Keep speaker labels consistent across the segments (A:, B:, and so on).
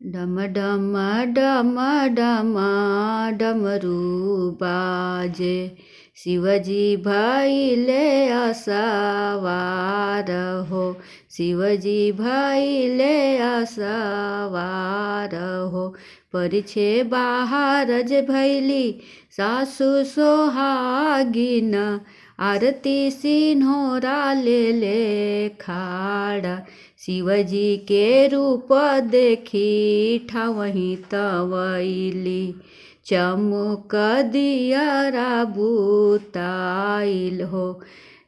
A: डम डम डम डम डमरू बाजे, शिवजी भैले असवार हो। शिवजी भैले असवार हो। परिछे बाहरज भैली सासु सोहागिन, आरती सिन्होरा ले खाड़ा। शिवजी के रूप देखी ठावही तवैली, चमुक दियरा बुताइल हो।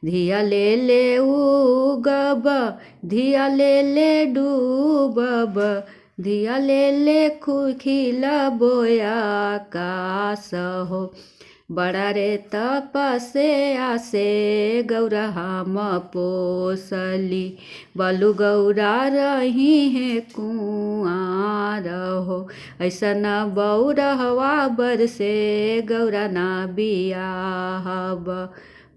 A: धिया ले उगब, धिया ले डूबब, धिया ले खुखिल बोया कास हो। बड़ा रे तपसे आसे गौरा हम पोसली, बलु गौरा रही है कुआर हो। ऐसन बौरहवा बरसे गौरा ना बियाहब,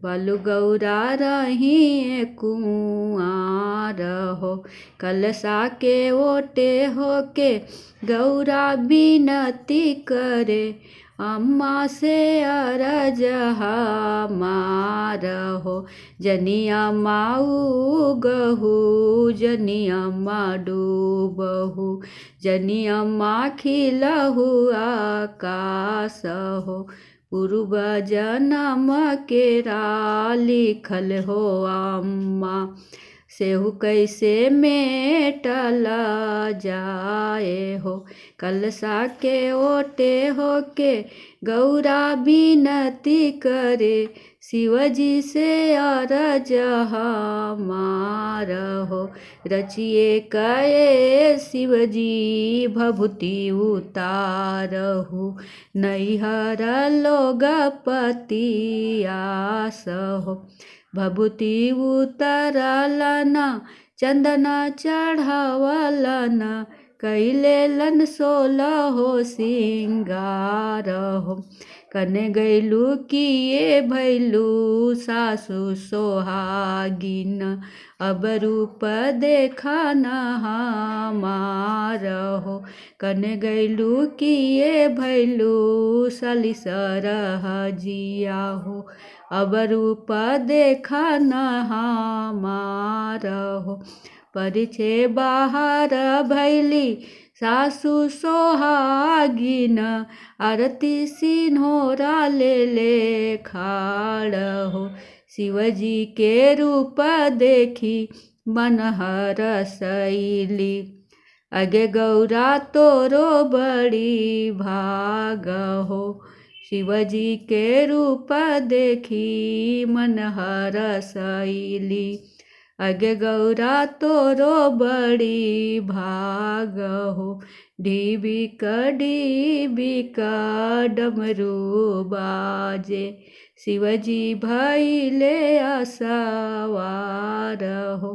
A: बलु गौरा रही है कुआर हो। कलशा के ओटे होके गौरा बिनती करे, अम्मा से अरज हमार हो। जनिया माऊ गहू, जनिया मा डूबहू, जनिया मा खिलहू आकाश हो। पूर्व जन्म केरा लिखल हो अम्मा, सेहू कैसे मेटल जाए हो। कलशा के ओटे होके गौरा बिनती करे, शिवजी से अरज हमार हो। रचिए कए शिवजी भभूति उतारहु, नैहर लोग पतियास हो। भभूति उतरलन, चंदन चढ़ावलन, कैलेलन 16 सिंगार हो। कने गैलू किए भैलू सासु सोहागिन, अब रूप देखन हमार हो। कने गैलू किए भैलू सलिसरहजिया हो, अब रूप देखन हमार हो। परिछे बाहर भैली सासु सोहागिन, आरती सिन्होरा ले खाड़ हो। शिवजी के रूप देखी मन हरसैली, अगे गौरा तोरो बड़ी भाग हो। शिवजी के रूप देखी मन हरसैली, अगे गौरा तोरो बड़ी भाग हो। ढीबिक ढीबिक डमरू बाजे, शिवजी भैले असवार हो।